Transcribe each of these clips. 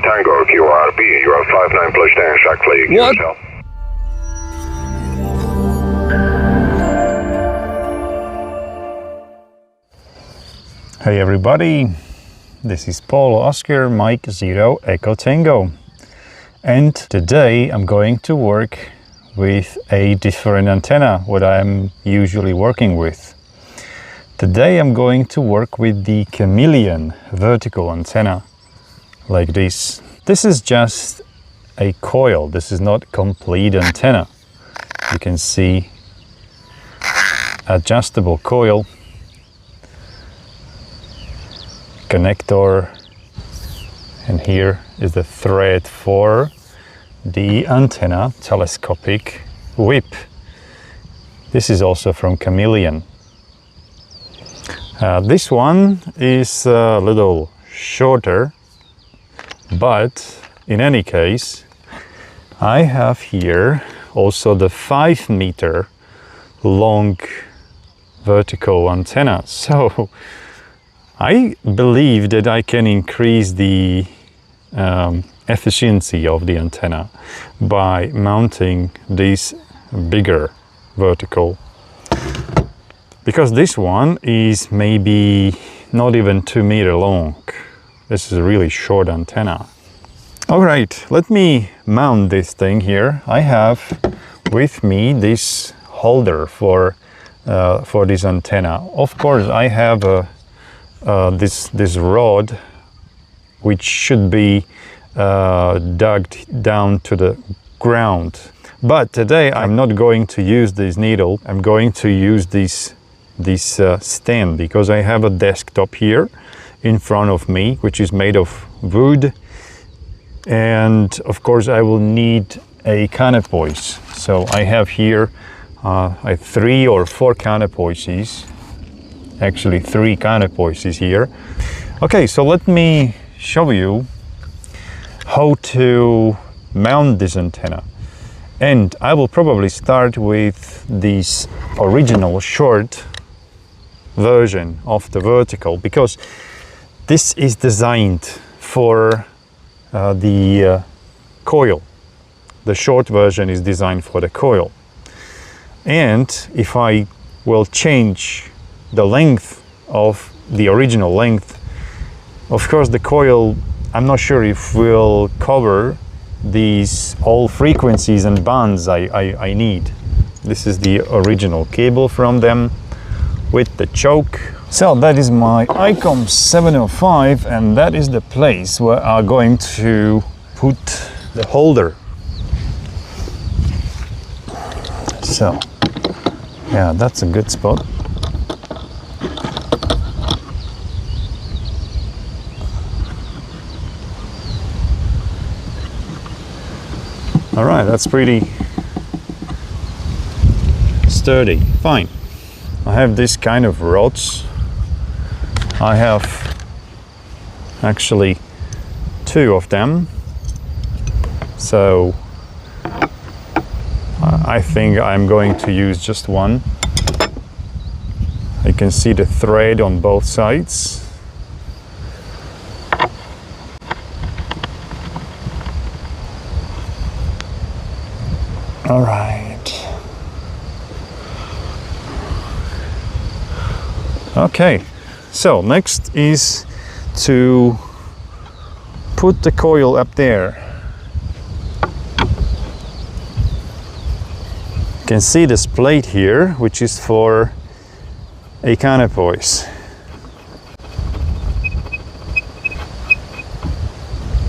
Tango QRP, you have 59 plus Dan Shackley. What? Hey everybody, this is Paul Oscar Mike 0 Echo Tango, and today I'm going to work with a different antenna what I'm usually working with. Today I'm going to work with the Chameleon vertical antenna like this. This is just a coil, this is not complete antenna. You can see adjustable coil, connector, and here is the thread for the antenna Telescopic Whip. This is also from Chameleon. This one is a little shorter, but in any case I have here also the 5 meter long vertical antenna, so I believe that I can increase the efficiency of the antenna by mounting this bigger vertical, because this one is maybe not even 2 meter long. This is a really short antenna. All right, let me mount this thing here. I have with me this holder for this antenna. Of course, I have this rod which should be dug down to the ground, but today I'm not going to use this needle. I'm going to use this stand, because I have a desktop here in front of me which is made of wood, and of course I will need a counterpoise. So I have here 3 or 4 counterpoises. Actually 3 counterpoises here. Okay, so let me show you how to mount this antenna. And I will probably start with this original short version of the vertical, because this is designed for the coil. The short version is designed for the coil. And if I will change the length of the original length, of course the coil, I'm not sure if will cover these all frequencies and bands I need. This is the original cable from them with the choke. So that is my ICOM 705, and that is the place where I'm going to put the holder. So yeah, that's a good spot. All right, that's pretty sturdy. Fine. I have this kind of rods. I have actually 2 of them. So I think I'm going to use just one. You can see the thread on both sides. All right. Okay, so next is to put the coil up there. You can see this plate here, which is for a counterpoise.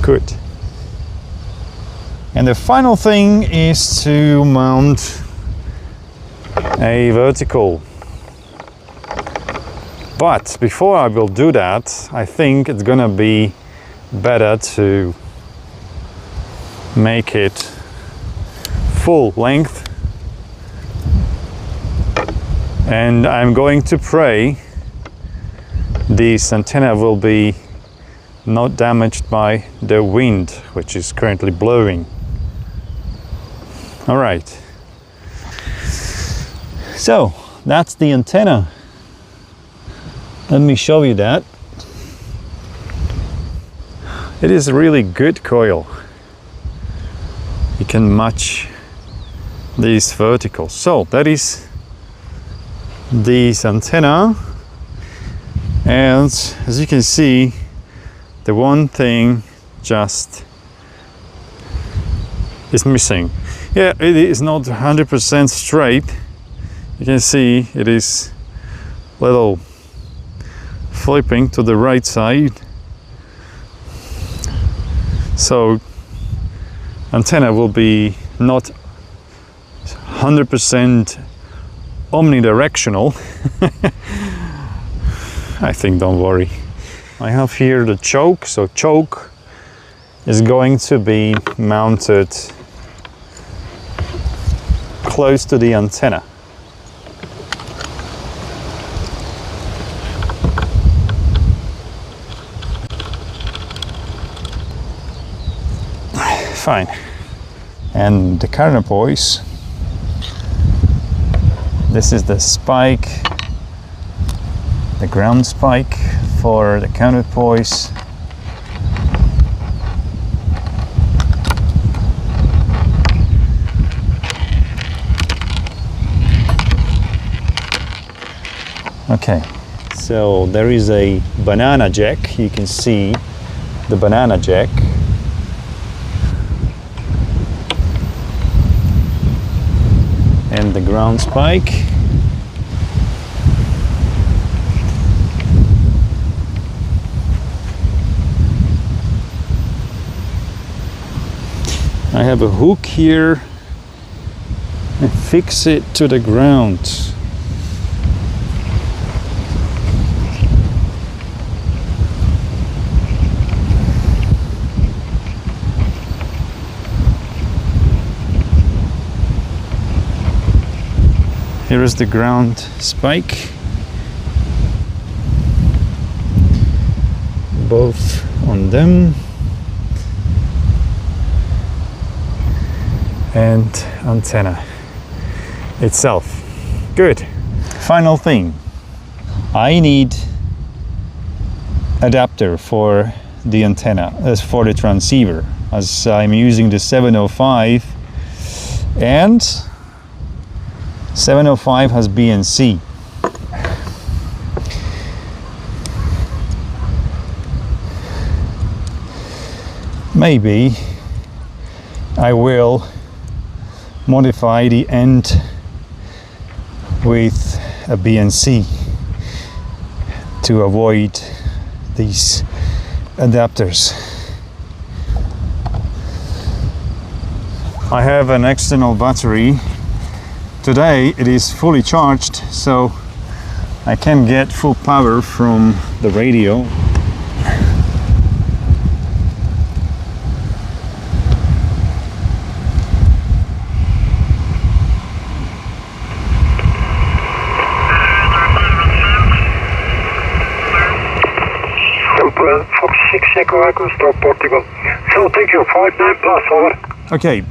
Good. And the final thing is to mount a vertical. But before I will do that, I think it's gonna be better to make it full length. And I'm going to pray this antenna will be not damaged by the wind, which is currently blowing. All right. So that's the antenna. Let me show you that. It is a really good coil. You can match these verticals. So that is this antenna, and as you can see, the one thing just is missing. Yeah, it is not 100% straight. You can see it is little flipping to the right side. So antenna will be not 100% omnidirectional. I think, don't worry. I have here the choke. So choke is going to be mounted close to the antenna. Fine. And the counterpoise, this is the spike, the ground spike for the counterpoise. Okay, so there is a banana jack. You can see the banana jack. And the ground spike. I have a hook here and fix it to the ground. Here is the ground spike, both on them, and antenna itself. Good. Final thing, I need adapter for the antenna, as for the transceiver, as I'm using the 705, and 705 has BNC. Maybe I will modify the end with a BNC to avoid these adapters. I have an external battery. Today it is fully charged, so I can get full power from the radio. Fox 6 Echo Echo stop Portugal. So thank you, 59 plus, over. Okay,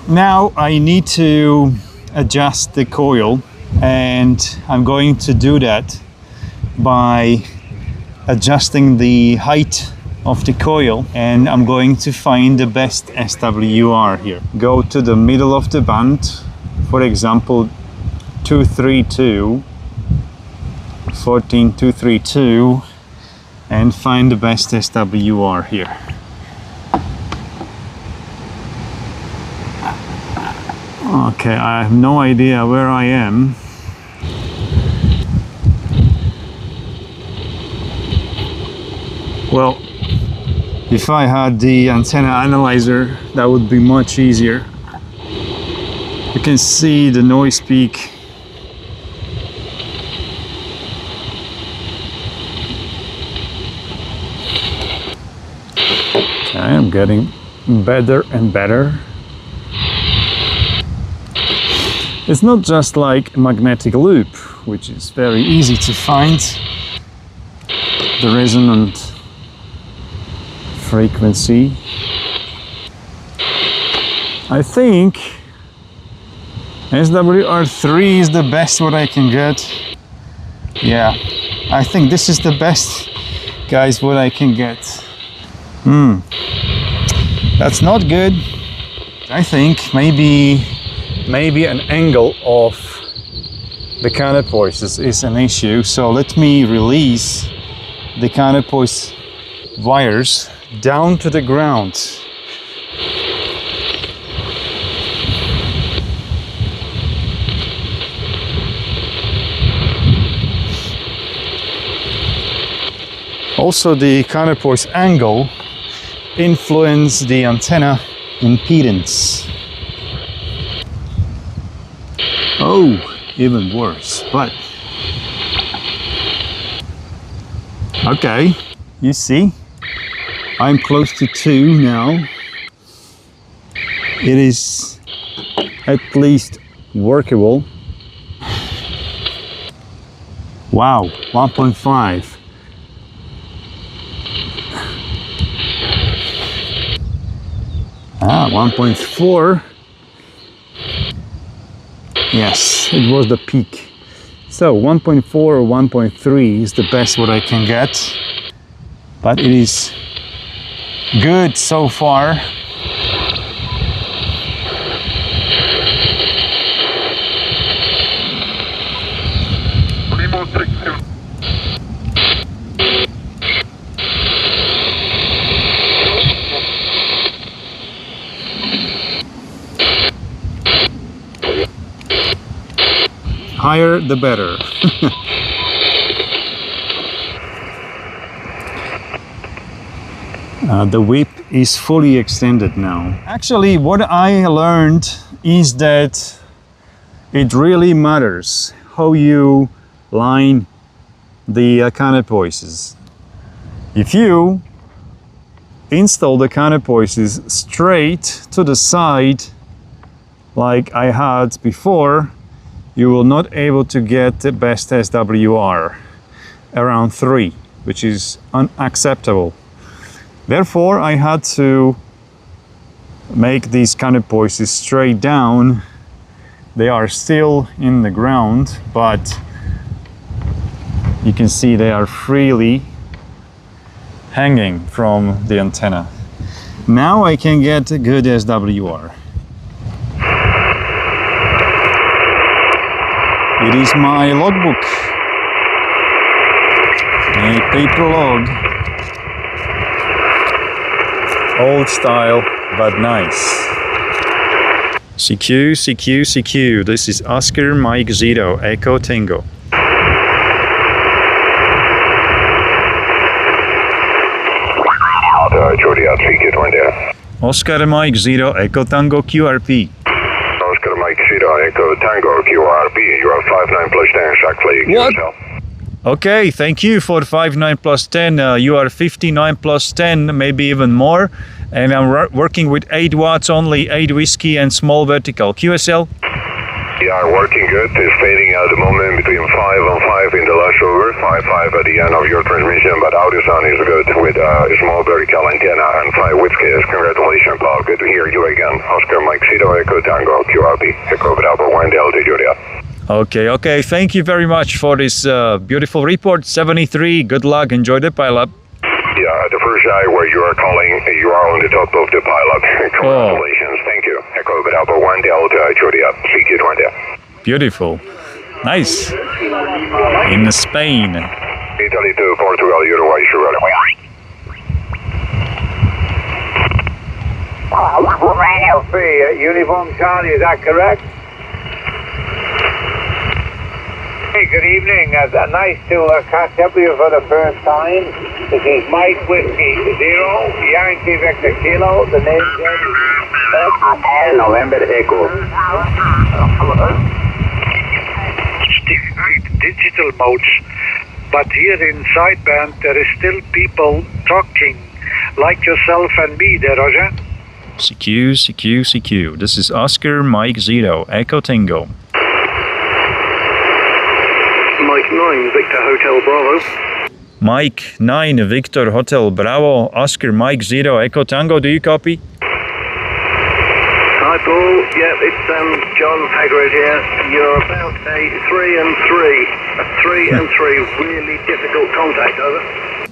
now I need to adjust the coil, and I'm going to do that by adjusting the height of the coil, and I'm going to find the best SWR here. Go to the middle of the band, for example 232, 14232, and find the best SWR here. Okay, I have no idea where I am. Well, if I had the antenna analyzer, that would be much easier. You can see the noise peak. I am getting better and better. It's not just like a magnetic loop, which is very easy to find. The resonant frequency. I think SWR3 is the best what I can get. Yeah, I think this is the best, guys, what I can get. That's not good. I think maybe an angle of the counterpoise is an issue. So let me release the counterpoise wires down to the ground. Also, the counterpoise angle influence the antenna impedance. Oh, even worse, but okay, you see, I'm close to 2 now. It is at least workable. Wow, 1.5. Ah, 1.4. Yes, it was the peak. So 1.4 or 1.3 is the best what I can get. But it is good so far. Higher the better. The whip is fully extended now. Actually, what I learned is that it really matters how you line the counterpoises. If you install the counterpoises straight to the side like I had before, you will not able to get the best SWR around 3, which is unacceptable. Therefore, I had to make these counterpoises straight down. They are still in the ground, but you can see they are freely hanging from the antenna. Now I can get a good SWR. It is my logbook, a paper log, old style but nice. CQ, CQ, CQ, this is Oscar Mike Zero, Echo Tango. Julia, CQ 20. Oscar Mike Zero, Echo Tango QRP. Oscar Mike Zero, Echo Tango QRP. You are 59 plus 10, exactly. What? Okay, thank you for 59 plus 10. You are 59 plus 10, maybe even more. And I'm working with 8 watts only, 8 whiskey and small vertical. QSL? Yeah, working good. It's fading at the moment between 5 and 5 in the last over, 5 at the end of your transmission, but audio sound is good with a small vertical antenna and 5 whiskies. Congratulations, Paul. Good to hear you again. Oscar Mike Zero, Echo Tango QRP. Echo Bravo 1 Delta Julia. Okay. Thank you very much for this beautiful report. 73, good luck. Enjoy the pileup. Yeah, the first eye where you are calling, you are on the top of the pileup. Congratulations. Thank you. Echo Bravo 1 Delta Julia. CQ 20. Beautiful. Nice. In Spain. Italy to Portugal, Uruguay, sugar. Radio 3, Uniform Charlie, is that correct? Hey, good evening. Nice to catch up with you for the first time. This is Mike Whiskey 0, Yankee Victor Kilo, the name is November Echo. Digital modes, but here in sideband there is still people talking, like yourself and me there, Roger. CQ. This is Oscar Mike Zero, Echo Tango. Mike 9, Victor Hotel Bravo. Mike 9, Victor Hotel Bravo, Oscar Mike Zero, Echo Tango. Do you copy? Hi Paul, yeah, it's John Hagrid here. You're about a 3 and 3. A 3 and 3, really difficult contact, over.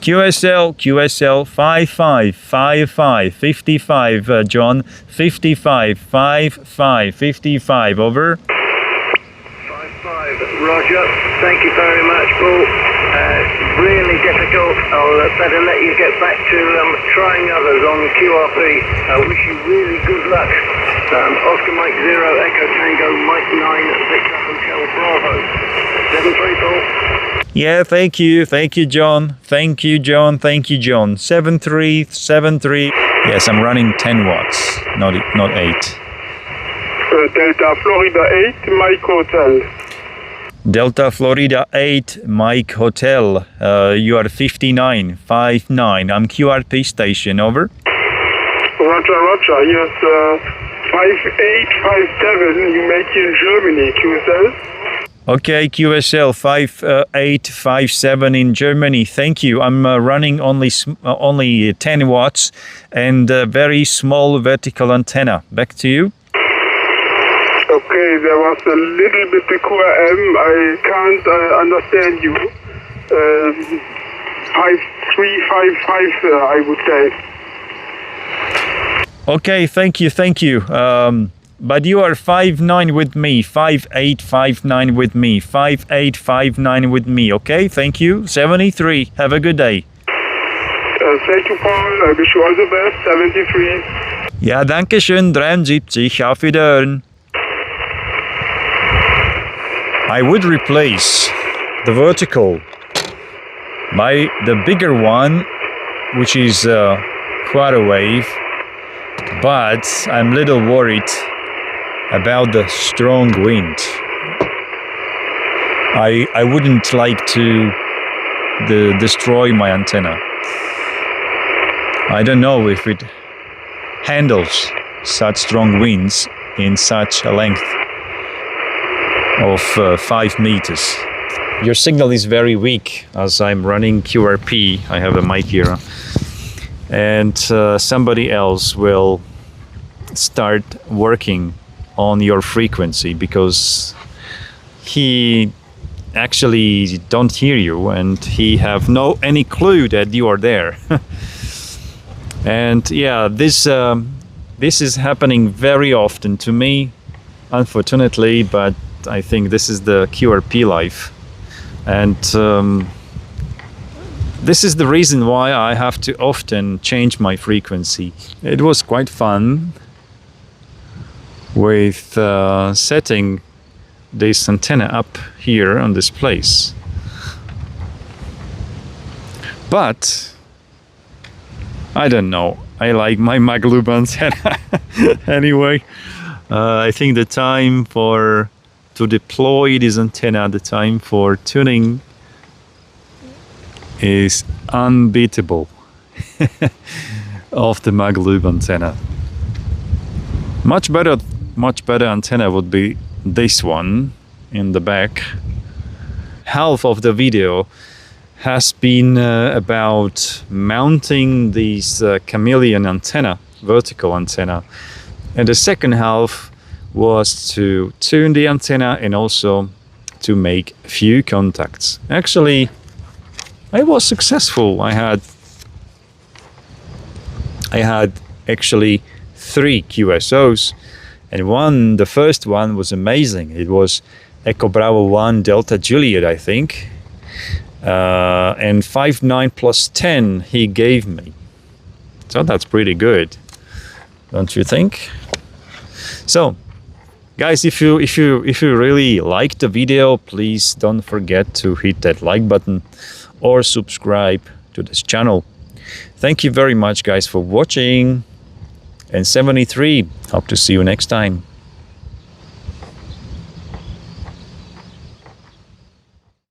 QSL 5555 John 5555 over. 55 Roger, thank you very much, Paul. Really difficult. I'll better let you get back to trying others on QRP. I wish you really good luck. Oscar Mike 0 Echo Tango Mike 9 Victor Hotel Bravo 73 Paul. Yeah, thank you John, thank you John 7373. Yes, I'm running 10 watts, not 8. Delta Florida 8 Mike Hotel. Delta Florida 8 Mike Hotel, you are 5959. I'm QRP station, over. Roger, yes, 5857, you make in Germany, QSL. Okay, QSL 5857 in Germany, thank you. I'm running only 10 watts and a very small vertical antenna. Back to you. Okay, there was a little bit the QRM, I can't understand you. 5355, I would say. Okay, thank you. But you are 59 with me, 5859 with me, 5859 with me, okay? Thank you. 73, have a good day. Thank you, Paul. I wish you all the best. 73. Ja, danke schön, 73, auf Wiederhören. I would replace the vertical by the bigger one, which is quarter wave, but I'm a little worried about the strong wind. I wouldn't like to destroy my antenna. I don't know if it handles such strong winds in such a length of 5 meters. Your signal is very weak as I'm running QRP. I have a mic here. And somebody else will start working on your frequency because he actually don't hear you and he have any clue that you are there. And yeah, this is happening very often to me, unfortunately, but I think this is the QRP life. And this is the reason why I have to often change my frequency. It was quite fun with setting this antenna up here on this place. But I don't know, I like my Maglub antenna. Anyway, I think the time to deploy this antenna, the time for tuning is unbeatable of the Maglub antenna. Much better antenna would be this one in the back. Half of the video has been about mounting this Chameleon antenna, vertical antenna, and the second half was to tune the antenna and also to make a few contacts. Actually, I was successful. I had actually 3 QSOs, and the first one was amazing. It was Echo Bravo 1 Delta Juliet, I think, and 59 plus 10 he gave me. So that's pretty good, don't you think? So, guys, if you really liked the video, please don't forget to hit that like button or subscribe to this channel. Thank you very much, guys, for watching. And 73, hope to see you next time.